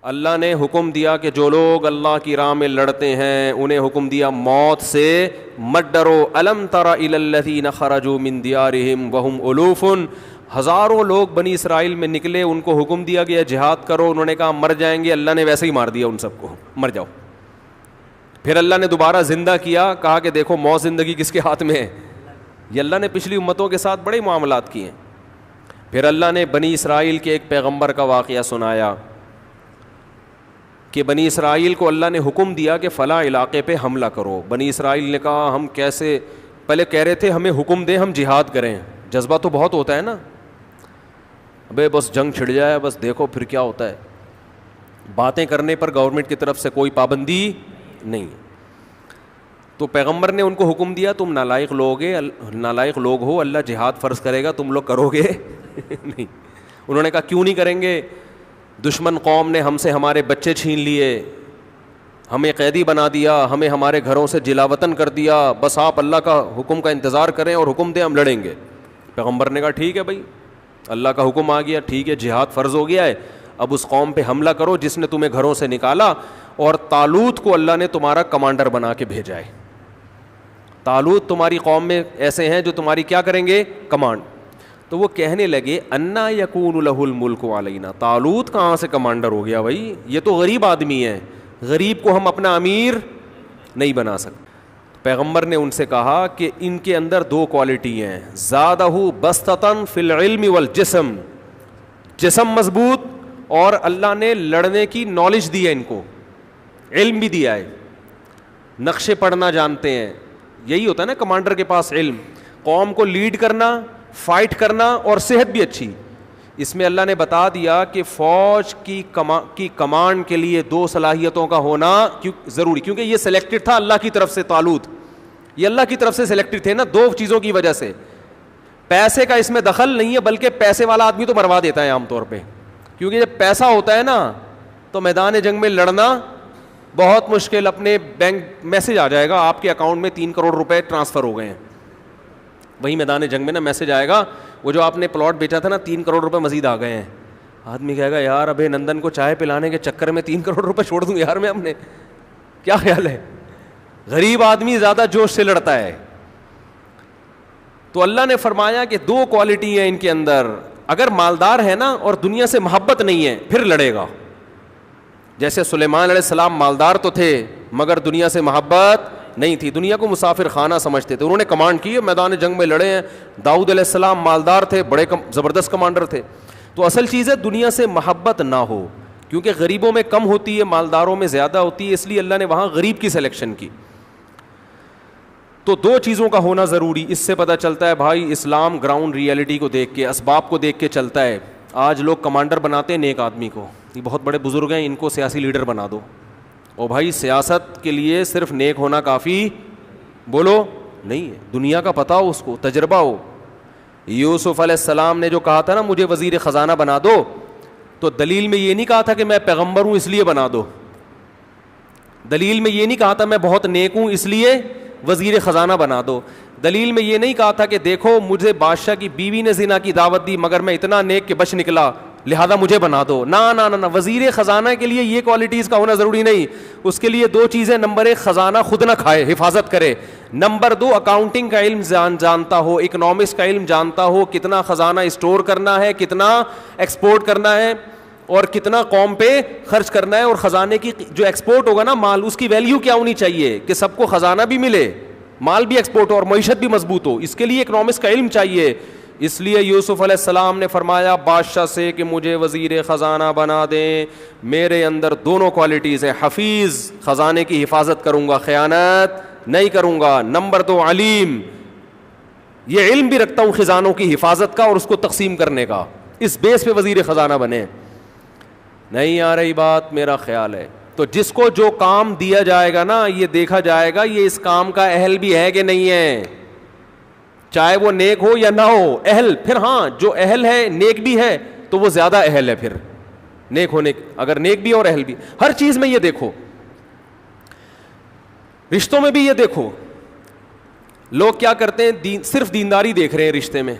اللہ نے حکم دیا کہ جو لوگ اللہ کی راہ میں لڑتے ہیں انہیں حکم دیا موت سے مت ڈرو. الم تر الی الذین خرجوا من دیارہم وہم الوف, ہزاروں لوگ بنی اسرائیل میں نکلے, ان کو حکم دیا گیا جہاد کرو, انہوں نے کہا مر جائیں گے, اللہ نے ویسے ہی مار دیا ان سب کو, مر جاؤ. پھر اللہ نے دوبارہ زندہ کیا, کہا کہ دیکھو موت زندگی کس کے ہاتھ میں ہے. یہ اللہ نے پچھلی امتوں کے ساتھ بڑے معاملات کیے ہیں. پھر اللہ نے بنی اسرائیل کے ایک پیغمبر کا واقعہ سنایا کہ بنی اسرائیل کو اللہ نے حکم دیا کہ فلاں علاقے پہ حملہ کرو. بنی اسرائیل نے کہا ہم کیسے, پہلے کہہ رہے تھے ہمیں حکم دیں ہم جہاد کریں, جذبہ تو بہت ہوتا ہے نا, ابے بس جنگ چھڑ جائے بس دیکھو پھر کیا ہوتا ہے. باتیں کرنے پر گورنمنٹ کی طرف سے کوئی پابندی نہیں. تو پیغمبر نے ان کو حکم دیا تم نالائق لوگ ہو, اللہ جہاد فرض کرے گا تم لوگ کرو گے نہیں. انہوں نے کہا کیوں نہیں کریں گے, دشمن قوم نے ہم سے ہمارے بچے چھین لیے, ہمیں قیدی بنا دیا, ہمیں ہمارے گھروں سے جلا وطن کر دیا, بس آپ اللہ کا حکم کا انتظار کریں اور حکم دیں ہم لڑیں گے. پیغمبر نے کہا ٹھیک ہے بھائی, اللہ کا حکم آ گیا, ٹھیک ہے جہاد فرض ہو گیا ہے, اب اس قوم پہ حملہ کرو جس نے تمہیں گھروں سے نکالا. اور طالوت کو اللہ نے تمہارا کمانڈر بنا کے بھیجا ہے. طالوت تمہاری قوم میں ایسے ہیں جو تمہاری کیا کریں گے, کمانڈ. تو وہ کہنے لگے انا یکون لہ الملک علینا, طالوت کہاں سے کمانڈر ہو گیا بھائی, یہ تو غریب آدمی ہے, غریب کو ہم اپنا امیر نہیں بنا سکتے. پیغمبر نے ان سے کہا کہ ان کے اندر دو کوالٹی ہیں, زادہ بسطۃ فی العلم والجسم, جسم مضبوط اور اللہ نے لڑنے کی نالج دی ہے, ان کو علم بھی دیا ہے, نقشے پڑھنا جانتے ہیں. یہی ہوتا ہے نا کمانڈر کے پاس علم, قوم کو لیڈ کرنا, فائٹ کرنا اور صحت بھی اچھی. اس میں اللہ نے بتا دیا کہ فوج کی کمانڈ کے لیے دو صلاحیتوں کا ہونا ضروری, کیونکہ یہ سلیکٹڈ تھا اللہ کی طرف سے. طالوت یہ اللہ کی طرف سے سلیکٹڈ تھے نا, دو چیزوں کی وجہ سے. پیسے کا اس میں دخل نہیں ہے, بلکہ پیسے والا آدمی تو مروا دیتا ہے عام طور پہ, کیونکہ جب پیسہ ہوتا ہے نا تو میدان جنگ میں لڑنا بہت مشکل. اپنے بینک میسج آ جائے گا آپ کے اکاؤنٹ میں 3 کروڑ روپے ٹرانسفر ہو گئے ہیں, وہی میدان جنگ میں نا میسج آئے گا وہ جو آپ نے پلاٹ بیچا تھا نا 3 کروڑ روپے مزید آ گئے ہیں. آدمی کہے گا یار ابھی نندن کو چائے پلانے کے چکر میں 3 کروڑ روپے چھوڑ دوں یار میں اپنے, کیا خیال ہے. غریب آدمی زیادہ جوش سے لڑتا ہے. تو اللہ نے فرمایا کہ دو کوالٹی ہیں ان کے اندر, اگر مالدار ہے نا اور دنیا سے محبت نہیں ہے پھر لڑے گا. جیسے سلیمان علیہ السلام مالدار تو تھے مگر دنیا سے محبت نہیں تھی, دنیا کو مسافر خانہ سمجھتے تھے, انہوں نے کمانڈ کی, میدان جنگ میں لڑے ہیں. داؤد علیہ السلام مالدار تھے, بڑے زبردست کمانڈر تھے. تو اصل چیز ہے دنیا سے محبت نہ ہو, کیونکہ غریبوں میں کم ہوتی ہے, مالداروں میں زیادہ ہوتی ہے, اس لیے اللہ نے وہاں غریب کی سلیکشن کی. تو دو چیزوں کا ہونا ضروری. اس سے پتہ چلتا ہے بھائی اسلام گراؤنڈ ریئلٹی کو دیکھ کے, اسباب کو دیکھ کے چلتا ہے. آج لوگ کمانڈر بناتے ہیں نیک آدمی کو, یہ بہت بڑے بزرگ ہیں ان کو سیاسی لیڈر بنا دو. اور بھائی سیاست کے لیے صرف نیک ہونا کافی بولو نہیں ہے, دنیا کا پتہ ہو, اس کو تجربہ ہو. یوسف علیہ السلام نے جو کہا تھا نا مجھے وزیر خزانہ بنا دو, تو دلیل میں یہ نہیں کہا تھا کہ میں پیغمبر ہوں اس لیے بنا دو, دلیل میں یہ نہیں کہا تھا میں بہت نیک ہوں اس لیے وزیر خزانہ بنا دو, دلیل میں یہ نہیں کہا تھا کہ دیکھو مجھے بادشاہ کی بیوی نے زنا کی دعوت دی مگر میں اتنا نیک کہ بچ نکلا لہذا مجھے بنا دو. نہ وزیر خزانہ کے لیے یہ کوالٹیز کا ہونا ضروری نہیں. اس کے لیے دو چیزیں, نمبر 1 خزانہ خود نہ کھائے, حفاظت کرے, نمبر 2 اکاؤنٹنگ کا علم جانتا ہو, اکنامکس کا علم جانتا ہو, کتنا خزانہ اسٹور کرنا ہے, کتنا ایکسپورٹ کرنا ہے اور کتنا قوم پہ خرچ کرنا ہے. اور خزانے کی جو ایکسپورٹ ہوگا نا مال, اس کی ویلیو کیا ہونی چاہیے کہ سب کو خزانہ بھی ملے, مال بھی ایکسپورٹ ہو اور معیشت بھی مضبوط ہو. اس کے لیے اکنامکس کا علم چاہیے. اس لیے یوسف علیہ السلام نے فرمایا بادشاہ سے کہ مجھے وزیر خزانہ بنا دیں, میرے اندر دونوں کوالٹیز ہیں, حفیظ, خزانے کی حفاظت کروں گا, خیانت نہیں کروں گا. نمبر 2 علیم, یہ علم بھی رکھتا ہوں خزانوں کی حفاظت کا اور اس کو تقسیم کرنے کا. اس بیس پہ وزیر خزانہ بنے. نہیں آ رہی بات, میرا خیال ہے. تو جس کو جو کام دیا جائے گا نا یہ دیکھا جائے گا یہ اس کام کا اہل بھی ہے کہ نہیں ہے, چاہے وہ نیک ہو یا نہ ہو. اہل, پھر ہاں جو اہل ہے نیک بھی ہے تو وہ زیادہ اہل ہے پھر نیک ہونے, اگر نیک بھی اور اہل بھی. ہر چیز میں یہ دیکھو, رشتوں میں بھی یہ دیکھو. لوگ کیا کرتے ہیں, صرف دینداری دیکھ رہے ہیں رشتے میں.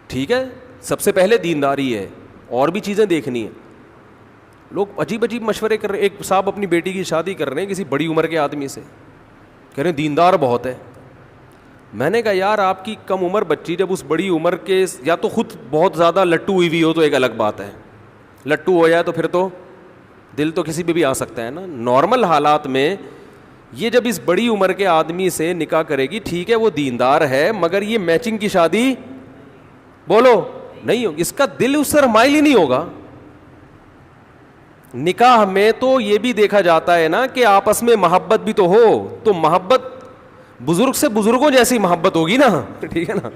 ٹھیک ہے, سب سے پہلے دینداری ہے, اور بھی چیزیں دیکھنی ہے. لوگ عجیب عجیب مشورے کر رہے ہیں. ایک صاحب اپنی بیٹی کی شادی کر رہے ہیں کسی بڑی عمر کے آدمی سے, کہہ رہے ہیں دیندار بہت ہے. میں نے کہا یار آپ کی کم عمر بچی جب اس بڑی عمر کے, یا تو خود بہت زیادہ لٹو ہوئی ہو تو ایک الگ بات ہے, لٹو ہو جائے تو پھر تو دل تو کسی پہ بھی آ سکتا ہے نا. نارمل حالات میں یہ جب اس بڑی عمر کے آدمی سے نکاح کرے گی, ٹھیک ہے وہ دیندار ہے, مگر یہ میچنگ کی شادی بولو نہیں ہوگی, اس کا دل اس سے مائل ہی نہیں ہوگا. نکاح میں تو یہ بھی دیکھا جاتا ہے نا کہ آپس میں محبت بھی تو ہو, تو محبت بزرگ سے بزرگوں جیسی محبت ہوگی نا, ٹھیک ہے نا,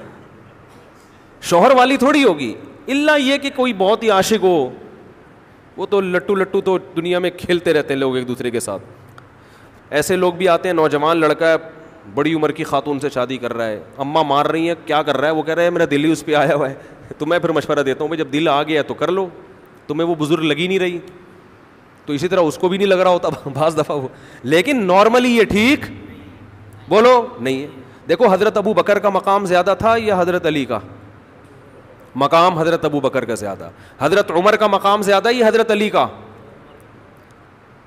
شوہر والی تھوڑی ہوگی. الا یہ کہ کوئی بہت ہی عاشق ہو, وہ تو لٹو لٹو تو دنیا میں کھیلتے رہتے ہیں لوگ ایک دوسرے کے ساتھ. ایسے لوگ بھی آتے ہیں, نوجوان لڑکا ہے بڑی عمر کی خاتون سے شادی کر رہا ہے, اماں مار رہی ہیں کیا کر رہا ہے, وہ کہہ رہا ہے میرا دل ہی اس پہ آیا ہوا ہے. تو میں پھر مشورہ دیتا ہوں بھائی جب دل آ گیا تو کر لو, تمہیں وہ بزرگ لگی نہیں رہی تو اسی طرح اس کو بھی نہیں لگ رہا ہوتا بعض دفعہ وہ, لیکن نارملی یہ ٹھیک بولو نہیں ہے. دیکھو حضرت ابو بکر کا مقام زیادہ تھا یا حضرت علی کا مقام؟ حضرت ابو بکر کا زیادہ. حضرت عمر کا مقام زیادہ یا حضرت علی کا؟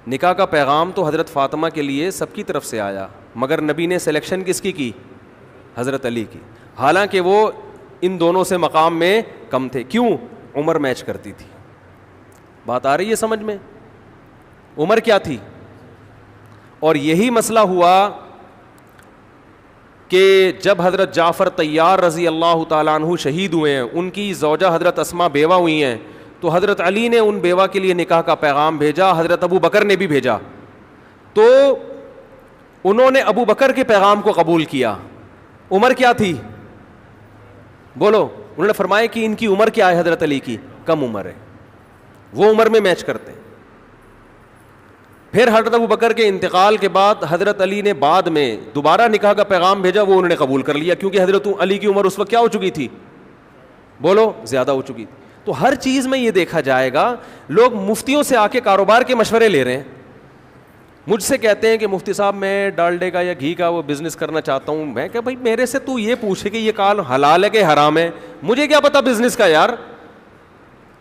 نکاح کا پیغام تو حضرت فاطمہ کے لیے سب کی طرف سے آیا, مگر نبی نے سلیکشن کس کی حضرت علی کی, حالانکہ وہ ان دونوں سے مقام میں کم تھے. کیوں؟ عمر میچ کرتی تھی. بات آ رہی ہے سمجھ میں؟ عمر کیا تھی. اور یہی مسئلہ ہوا کہ جب حضرت جعفر طیار رضی اللہ تعالیٰ عنہ شہید ہوئے ہیں, ان کی زوجہ حضرت اسماء بیوہ ہوئی ہیں, تو حضرت علی نے ان بیوہ کے لیے نکاح کا پیغام بھیجا, حضرت ابو بکر نے بھی بھیجا, تو انہوں نے ابو بکر کے پیغام کو قبول کیا. عمر کیا تھی بولو؟ انہوں نے فرمایا کہ ان کی عمر کیا ہے, حضرت علی کی کم عمر ہے, وہ عمر میں میچ کرتے ہیں. پھر حضرت ابو بکر کے انتقال کے بعد حضرت علی نے بعد میں دوبارہ نکاح کا پیغام بھیجا, وہ انہوں نے قبول کر لیا, کیونکہ حضرت علی کی عمر اس وقت کیا ہو چکی تھی بولو؟ زیادہ ہو چکی تھی. تو ہر چیز میں یہ دیکھا جائے گا, لوگ مفتیوں سے آ کے کاروبار کے مشورے لے رہے ہیں. مجھ سے کہتے ہیں کہ مفتی صاحب میں ڈالڈے کا یا گھی کا وہ بزنس کرنا چاہتا ہوں. میں کہ بھائی میرے سے تو یہ پوچھے کہ یہ کال حلال ہے کہ حرام ہے, مجھے کیا پتا بزنس کا یار,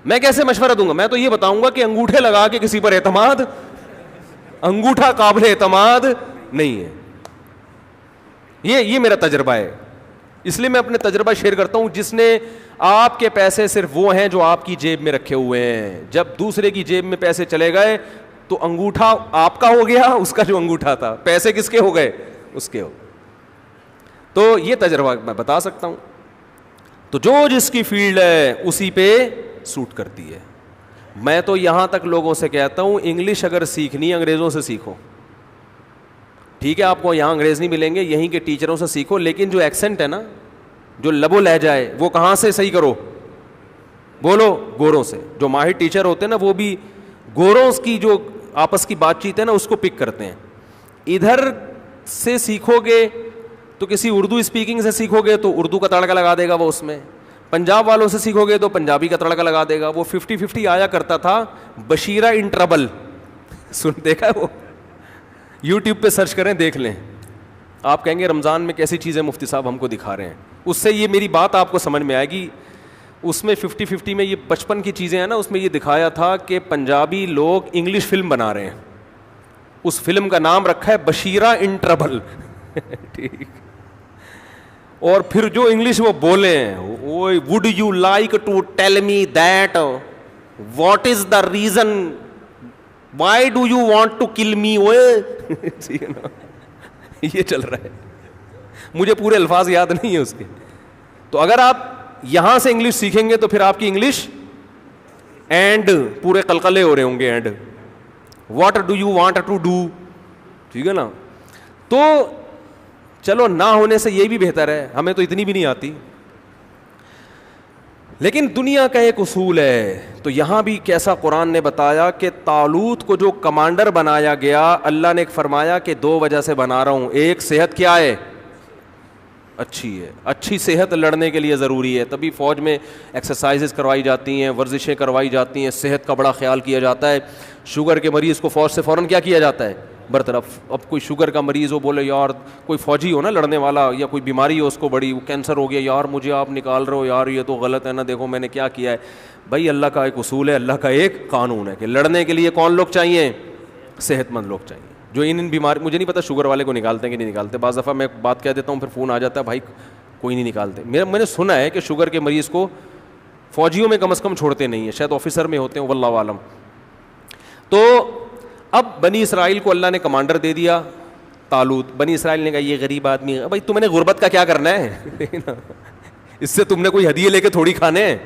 میں کیسے مشورہ دوں گا؟ میں تو یہ بتاؤں گا کہ انگوٹھے لگا کے کسی پر اعتماد, انگوٹھا قابل اعتماد نہیں ہے. یہ میرا تجربہ ہے, اس لیے میں اپنے تجربہ شیئر کرتا ہوں. جس نے آپ کے پیسے صرف وہ ہیں جو آپ کی جیب میں رکھے ہوئے ہیں, جب دوسرے کی جیب میں پیسے چلے گئے تو انگوٹھا آپ کا ہو گیا, اس کا جو انگوٹھا تھا, پیسے کس کے ہو گئے؟ اس کے ہو. تو یہ تجربہ میں بتا سکتا ہوں. تو جو جس کی فیلڈ ہے اسی پہ سوٹ کرتی ہے. میں تو یہاں تک لوگوں سے کہتا ہوں انگلش اگر سیکھنی انگریزوں سے سیکھو, ٹھیک ہے آپ کو یہاں انگریز نہیں ملیں گے, یہیں کے ٹیچروں سے سیکھو, لیکن جو ایکسنٹ ہے نا, جو لب و لہجہ ہے, وہ کہاں سے صحیح کرو بولو؟ گوروں سے. جو ماہر ٹیچر ہوتے ہیں نا وہ بھی گوروں کی جو آپس کی بات چیت ہے نا اس کو پک کرتے ہیں. ادھر سے سیکھو گے تو کسی اردو اسپیکنگ سے سیکھو گے تو اردو کا تڑکا لگا دے گا وہ, اس میں پنجاب والوں سے سیکھو گے تو پنجابی کا تڑکا لگا دے گا. وہ 50-50 آیا کرتا تھا, بشیرہ ان ٹربل, سن دیکھا ہے وہ؟ یوٹیوب پہ سرچ کریں دیکھ لیں, آپ کہیں گے رمضان میں کیسی چیزیں مفتی صاحب ہم کو دکھا رہے ہیں. اس سے یہ میری بات آپ کو سمجھ میں آئے گی. اس میں 50-50 میں یہ بچپن کی چیزیں ہیں نا, اس میں یہ دکھایا تھا کہ پنجابی لوگ انگلش فلم بنا رہے ہیں, اس فلم کا نام رکھا ہے بشیرہ ان ٹربل ٹھیک. اور پھر جو انگلش وہ بولے ہیں, would you like to tell me that what is the reason why do you want to kill me, یہ چل رہا ہے. مجھے پورے الفاظ یاد نہیں ہے اس کے. تو اگر آپ یہاں سے انگلش سیکھیں گے تو پھر آپ کی انگلش اینڈ پورے قلقلے ہو رہے ہوں گے, and what do you want to do, ٹھیک ہے نا. تو چلو نہ ہونے سے یہ بھی بہتر ہے, ہمیں تو اتنی بھی نہیں آتی. لیکن دنیا کا ایک اصول ہے. تو یہاں بھی کیسا قرآن نے بتایا کہ طالوت کو جو کمانڈر بنایا گیا, اللہ نے فرمایا کہ 2 وجہ سے بنا رہا ہوں. ایک, صحت کیا ہے؟ اچھی ہے. اچھی صحت لڑنے کے لیے ضروری ہے, تبھی فوج میں ایکسرسائزز کروائی جاتی ہیں, ورزشیں کروائی جاتی ہیں, صحت کا بڑا خیال کیا جاتا ہے. شوگر کے مریض کو فوج سے فوراً کیا کیا جاتا ہے؟ برطرف. اب کوئی شوگر کا مریض ہو, بولے یار کوئی فوجی ہو نا لڑنے والا, یا کوئی بیماری ہو اس کو بڑی, وہ کینسر ہو گیا, یار مجھے آپ نکال رہے ہو, یار یہ تو غلط ہے نا, دیکھو میں نے کیا کیا ہے. بھائی اللہ کا ایک اصول ہے, اللہ کا ایک قانون ہے کہ لڑنے کے لیے کون لوگ چاہیے؟ صحت مند لوگ چاہیے. جو ان بیماری, مجھے نہیں پتا شوگر والے کو نکالتے ہیں کہ نہیں نکالتے, بعض دفعہ میں بات کہہ دیتا ہوں پھر فون آ جاتا ہے بھائی کوئی نہیں نکالتے. میں نے سنا ہے کہ شوگر کے مریض کو فوجیوں میں کم از کم چھوڑتے نہیں ہیں, شاید آفیسر میں ہوتے ہیں, واللہ عالم. تو اب بنی اسرائیل کو اللہ نے کمانڈر دے دیا طالوت. بنی اسرائیل نے کہا یہ غریب آدمی ہے, بھائی تم نے غربت کا کیا کرنا ہے, اس سے تم نے کوئی ہدیے لے کے تھوڑی کھانے ہیں,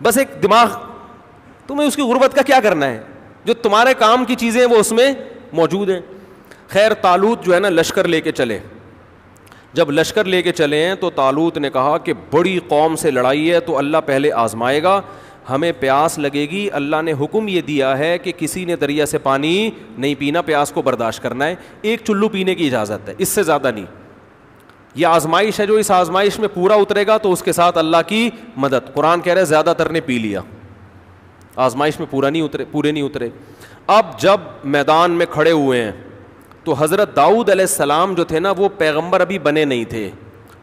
بس ایک دماغ, تمہیں اس کی غربت کا کیا کرنا ہے, جو تمہارے کام کی چیزیں وہ اس میں موجود ہیں. خیر طالوت جو ہے نا لشکر لے کے چلے. جب لشکر لے کے چلے ہیں تو طالوت نے کہا کہ بڑی قوم سے لڑائی ہے تو اللہ پہلے آزمائے گا, ہمیں پیاس لگے گی, اللہ نے حکم یہ دیا ہے کہ کسی نے دریا سے پانی نہیں پینا, پیاس کو برداشت کرنا ہے, ایک چلو پینے کی اجازت ہے, اس سے زیادہ نہیں. یہ آزمائش ہے, جو اس آزمائش میں پورا اترے گا تو اس کے ساتھ اللہ کی مدد. قرآن کہہ رہے زیادہ تر نے پی لیا, آزمائش میں پورے نہیں اترے. اب جب میدان میں کھڑے ہوئے ہیں تو حضرت داؤد علیہ السلام جو تھے نا وہ پیغمبر ابھی بنے نہیں تھے,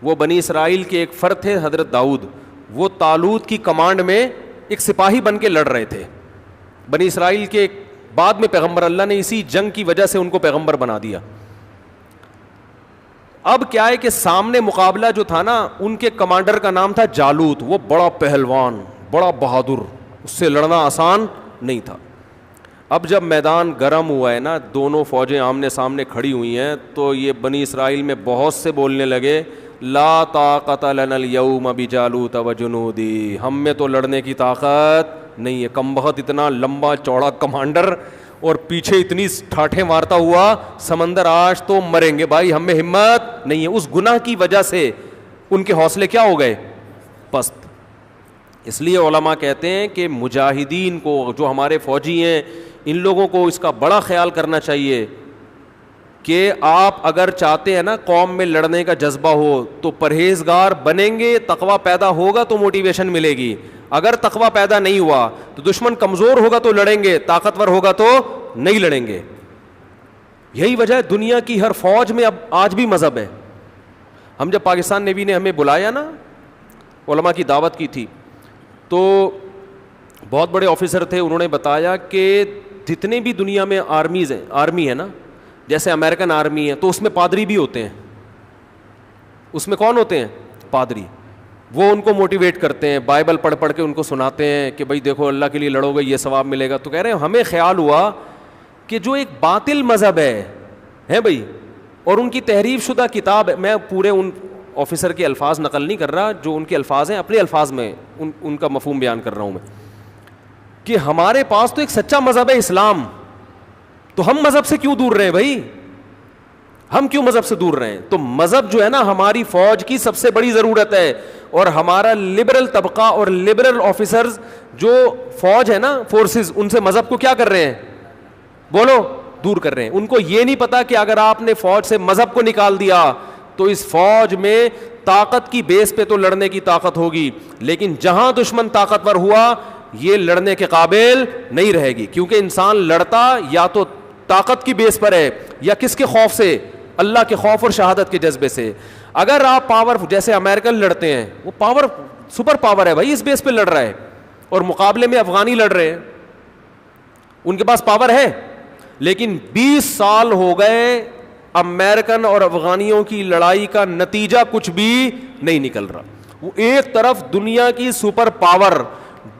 وہ بنی اسرائیل کے ایک فرد تھے حضرت داؤد, وہ طالوت کی کمانڈ میں ایک سپاہی بن کے لڑ رہے تھے. بنی اسرائیل کے بعد میں پیغمبر, اللہ نے اسی جنگ کی وجہ سے ان کو پیغمبر بنا دیا. اب کیا ہے کہ سامنے مقابلہ جو تھا نا, ان کے کمانڈر کا نام تھا جالوت, وہ بڑا پہلوان, بڑا بہادر, اس سے لڑنا آسان نہیں تھا. اب جب میدان گرم ہوا ہے نا, دونوں فوجیں آمنے سامنے کھڑی ہوئی ہیں, تو یہ بنی اسرائیل میں بہت سے بولنے لگے لا طاقت لنا اليوم بجالوت وجنودی, ہم میں تو لڑنے کی طاقت نہیں ہے. کم بخت اتنا لمبا چوڑا کمانڈر اور پیچھے اتنی ٹھاٹھیں مارتا ہوا سمندر, آج تو مریں گے بھائی, ہم میں ہمت نہیں ہے. اس گناہ کی وجہ سے ان کے حوصلے کیا ہو گئے؟ پست. اس لیے علماء کہتے ہیں کہ مجاہدین کو, جو ہمارے فوجی ہیں, ان لوگوں کو اس کا بڑا خیال کرنا چاہیے کہ آپ اگر چاہتے ہیں نا قوم میں لڑنے کا جذبہ ہو تو پرہیزگار بنیں گے, تقویٰ پیدا ہوگا تو موٹیویشن ملے گی. اگر تقویٰ پیدا نہیں ہوا تو دشمن کمزور ہوگا تو لڑیں گے, طاقتور ہوگا تو نہیں لڑیں گے. یہی وجہ ہے دنیا کی ہر فوج میں اب آج بھی مذہب ہے. ہم جب پاکستان نیوی نے ہمیں بلایا نا, علماء کی دعوت کی تھی, تو بہت بڑے آفیسر تھے, انہوں نے بتایا کہ جتنے بھی دنیا میں آرمی ہے نا, جیسے امریکن آرمی ہے, تو اس میں پادری بھی ہوتے ہیں. اس میں کون ہوتے ہیں؟ پادری. وہ ان کو موٹیویٹ کرتے ہیں, بائبل پڑھ پڑھ کے ان کو سناتے ہیں کہ بھائی دیکھو اللہ کے لیے لڑو گے یہ ثواب ملے گا. تو کہہ رہے ہیں ہمیں خیال ہوا کہ جو ایک باطل مذہب ہے بھائی, اور ان کی تحریف شدہ کتاب, میں پورے ان آفیسر کے الفاظ نقل نہیں کر رہا, جو ان کے الفاظ ہیں اپنے الفاظ میں ان کا مفہوم بیان کر رہا ہوں میں, کہ ہمارے پاس تو ایک سچا مذہب ہے اسلام, تو ہم مذہب سے کیوں دور رہے ہیں بھائی, ہم کیوں مذہب سے دور رہے ہیں؟ تو مذہب جو ہے نا ہماری فوج کی سب سے بڑی ضرورت ہے, اور ہمارا لبرل طبقہ اور لبرل آفیسرز جو فوج ہے نا, فورسز, ان سے مذہب کو کیا کر رہے ہیں؟ بولو, دور کر رہے ہیں. ان کو یہ نہیں پتا کہ اگر آپ نے فوج سے مذہب کو نکال دیا تو اس فوج میں طاقت کی بیس پہ تو لڑنے کی طاقت ہوگی, لیکن جہاں دشمن طاقتور ہوا یہ لڑنے کے قابل نہیں رہے گی, کیونکہ انسان لڑتا یا تو طاقت کی بیس پر ہے یا کس کے خوف سے؟ اللہ کے خوف اور شہادت کے جذبے سے. اگر آپ پاور, جیسے امریکن لڑتے ہیں, وہ پاور سپر پاور ہے بھائی, اس بیس پہ لڑ رہا ہے, اور مقابلے میں افغانی لڑ رہے ہیں, ان کے پاس پاور ہے, لیکن 20 سال ہو گئے امریکن اور افغانیوں کی لڑائی کا نتیجہ کچھ بھی نہیں نکل رہا. وہ ایک طرف دنیا کی سپر پاور,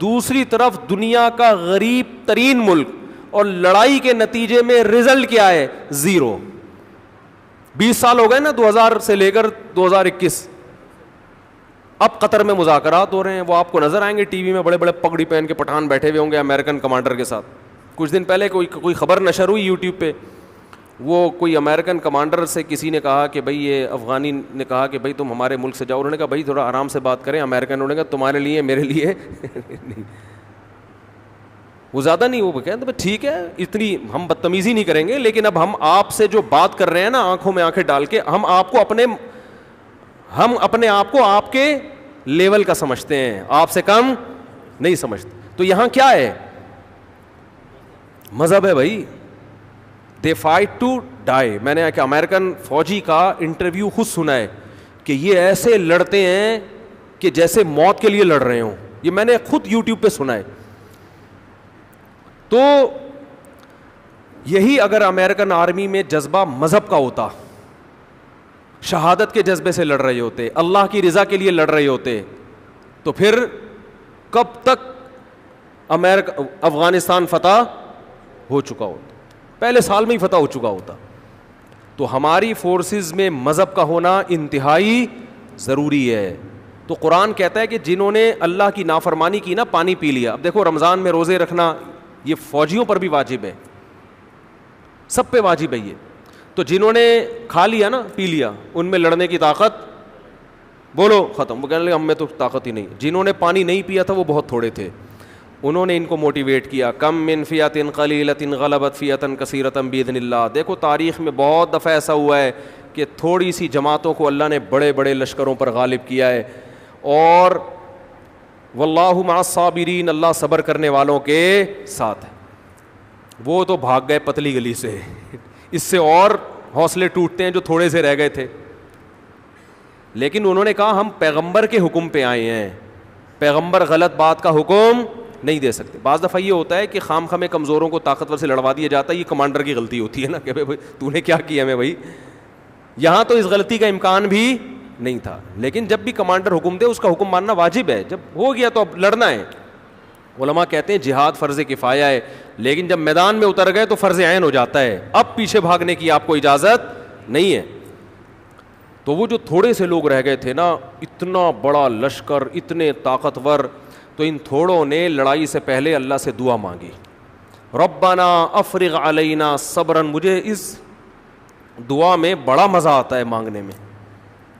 دوسری طرف دنیا کا غریب ترین ملک, اور لڑائی کے نتیجے میں رزلٹ کیا ہے؟ زیرو. 20 سال ہو گئے نا, 2000 سے لے کر 2021. اب قطر میں مذاکرات ہو رہے ہیں, وہ آپ کو نظر آئیں گے ٹی وی میں, بڑے بڑے پگڑی پہن کے پٹھان بیٹھے ہوئے ہوں گے امریکن کمانڈر کے ساتھ. کچھ دن پہلے کوئی خبر نشر ہوئی یوٹیوب پہ, وہ کوئی امریکن کمانڈر سے کسی نے کہا کہ بھائی, یہ افغانی نے کہا کہ بھائی تم ہمارے ملک سے جاؤ. انہوں نے کہا بھائی تھوڑا آرام سے بات کریں. امریکن نے کہا تمہارے لیے میرے لیے نہیں, وہ زیادہ نہیں. وہ کہتے ٹھیک ہے, اتنی ہم بدتمیزی نہیں کریں گے, لیکن اب ہم آپ سے جو بات کر رہے ہیں نا آنکھوں میں آنکھیں ڈال کے, ہم اپنے آپ کو آپ کے لیول کا سمجھتے ہیں, آپ سے کم نہیں سمجھتے. تو یہاں کیا ہے؟ مذہب ہے بھائی. They fight to die. میں نے کہ امریکن فوجی کا انٹرویو خود سنا ہے کہ یہ ایسے لڑتے ہیں کہ جیسے موت کے لیے لڑ رہے ہوں. یہ میں نے خود یوٹیوب پہ سنا ہے. تو یہی اگر امریکن آرمی میں جذبہ مذہب کا ہوتا, شہادت کے جذبے سے لڑ رہے ہوتے, اللہ کی رضا کے لیے لڑ رہے ہوتے, تو پھر کب تک افغانستان فتح ہو چکا ہوتا, پہلے سال میں ہی فتح ہو چکا ہوتا. تو ہماری فورسز میں مذہب کا ہونا انتہائی ضروری ہے. تو قرآن کہتا ہے کہ جنہوں نے اللہ کی نافرمانی کی نا, پانی پی لیا. اب دیکھو رمضان میں روزے رکھنا یہ فوجیوں پر بھی واجب ہے, سب پہ واجب ہے یہ. تو جنہوں نے کھا لیا نا, پی لیا, ان میں لڑنے کی طاقت بولو ختم. وہ کہنے لگے ہم میں تو طاقت ہی نہیں. جنہوں نے پانی نہیں پیا تھا وہ بہت تھوڑے تھے, انہوں نے ان کو موٹیویٹ کیا. کم من فیۃ قلیلۃ غلبت فیۃ کثیرۃ باذن اللہ. دیکھو تاریخ میں بہت دفعہ ایسا ہوا ہے کہ تھوڑی سی جماعتوں کو اللہ نے بڑے بڑے لشکروں پر غالب کیا ہے. اور واللہ مع الصابرین, اللہ صبر کرنے والوں کے ساتھ ہے. وہ تو بھاگ گئے پتلی گلی سے, اس سے اور حوصلے ٹوٹتے ہیں جو تھوڑے سے رہ گئے تھے. لیکن انہوں نے کہا ہم پیغمبر کے حکم پہ آئے ہیں, پیغمبر غلط بات کا حکم نہیں دے سکتے. بعض دفعہ یہ ہوتا ہے کہ خام خامے کمزوروں کو طاقتور سے لڑوا دیا جاتا ہے, یہ کمانڈر کی غلطی ہوتی ہے نا کہ بھائی تو نے کیا کیا. میں بھائی یہاں تو اس غلطی کا امکان بھی نہیں تھا, لیکن جب بھی کمانڈر حکم دے اس کا حکم ماننا واجب ہے. جب ہو گیا تو اب لڑنا ہے. علماء کہتے ہیں جہاد فرض کفایہ ہے, لیکن جب میدان میں اتر گئے تو فرض عین ہو جاتا ہے. اب پیچھے بھاگنے کی آپ کو اجازت نہیں ہے. تو وہ جو تھوڑے سے لوگ رہ گئے تھے نا, اتنا بڑا لشکر, اتنے طاقتور, تو ان تھوڑوں نے لڑائی سے پہلے اللہ سے دعا مانگی, ربنا افرغ علینا صبرا. مجھے اس دعا میں بڑا مزہ آتا ہے مانگنے میں,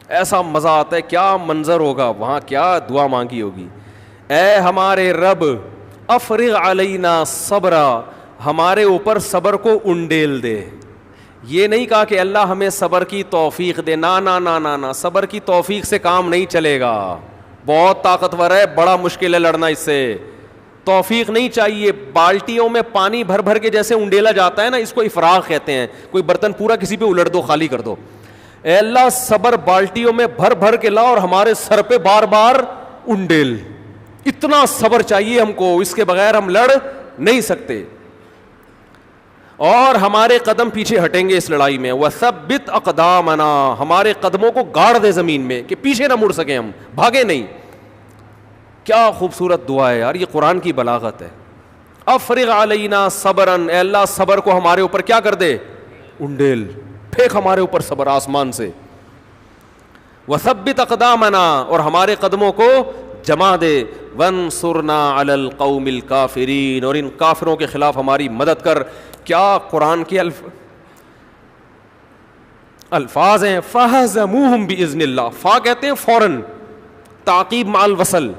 ایسا مزہ آتا ہے, کیا منظر ہوگا وہاں, کیا دعا مانگی ہوگی. اے ہمارے رب افرغ علینا صبرا, ہمارے اوپر صبر کو انڈیل دے. یہ نہیں کہا کہ اللہ ہمیں صبر کی توفیق دے, نا نا نا نا نا, صبر کی توفیق سے کام نہیں چلے گا. بہت طاقتور ہے, بڑا مشکل ہے لڑنا اس سے, توفیق نہیں چاہیے. بالٹیوں میں پانی بھر بھر کے جیسے انڈیلا جاتا ہے نا, اس کو افراغ کہتے ہیں. کوئی برتن پورا کسی پہ الٹ دو, خالی کر دو. اے اللہ صبر بالٹیوں میں بھر بھر کے لا اور ہمارے سر پہ بار بار انڈیل. اتنا صبر چاہیے ہم کو, اس کے بغیر ہم لڑ نہیں سکتے. اور ہمارے قدم پیچھے ہٹیں گے اس لڑائی میں. وثبت اقدامنا, ہمارے قدموں کو گاڑ دے زمین میں کہ پیچھے نہ مڑ سکیں, ہم بھاگے نہیں. کیا خوبصورت دعا ہے یار, یہ قرآن کی بلاغت ہے. افرغ علینا صبرا, اے اللہ صبر کو ہمارے اوپر کیا کر دے, انڈیل, پھینک ہمارے اوپر صبر آسمان سے. وثبت اقدامنا, اور ہمارے قدموں کو جما دے. وانصرنا علی القوم الکافرین, اور ان کافروں کے خلاف ہماری مدد کر. کیا قرآن کے الفاظ ہیں, فہزموہم باذن اللہ. فا کہتے ہیں فوراً, تعقیب مع الوصل.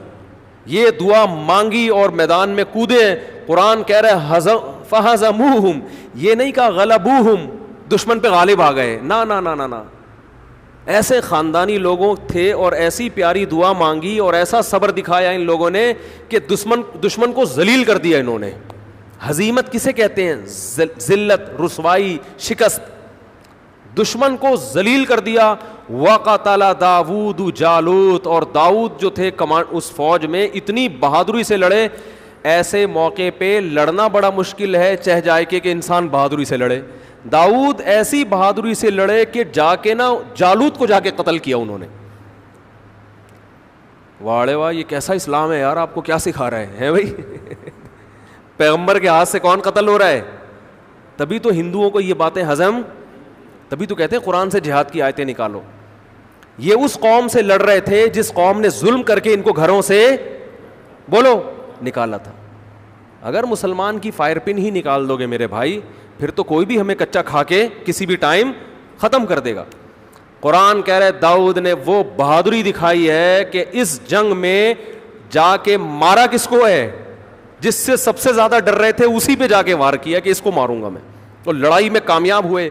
یہ دعا مانگی اور میدان میں کودے. قرآن کہہ رہا ہے فہزموہم, یہ نہیں کہا غلبوہم, دشمن پہ غالب آ گئے. نا نا نا نا نا, ایسے خاندانی لوگوں تھے اور ایسی پیاری دعا مانگی اور ایسا صبر دکھایا ان لوگوں نے کہ دشمن کو ذلیل کر دیا انہوں نے. ہزیمت کسے کہتے ہیں, ذلت, رسوائی, شکست. دشمن کو ذلیل کر دیا. وقتل داؤد جالوت, اور داؤد جو تھے اس فوج میں اتنی بہادری سے لڑے. ایسے موقع پہ لڑنا بڑا مشکل ہے, چہ جائے کہ انسان بہادری سے لڑے. داؤد ایسی بہادری سے لڑے کہ جا کے نا جالوت کو جا کے قتل کیا انہوں نے. واڑے واہ, یہ کیسا اسلام ہے یار, آپ کو کیا سکھا رہے ہیں بھائی. پیغمبر کے ہاتھ سے کون قتل ہو رہا ہے. تبھی تو ہندوؤں کو یہ باتیں ہضم, تبھی تو کہتے ہیں قرآن سے جہاد کی آیتیں نکالو. یہ اس قوم سے لڑ رہے تھے جس قوم نے ظلم کر کے ان کو گھروں سے بولو نکالا تھا. اگر مسلمان کی فائر پن ہی نکال دو گے میرے بھائی, پھر تو کوئی بھی ہمیں کچا کھا کے کسی بھی ٹائم ختم کر دے گا. قرآن کہہ رہے داؤد نے وہ بہادری دکھائی ہے کہ اس جنگ میں جا کے مارا کس کو ہے, جس سے سب سے زیادہ ڈر رہے تھے اسی پہ جا کے وار کیا کہ اس کو ماروں گا میں, اور لڑائی میں کامیاب ہوئے.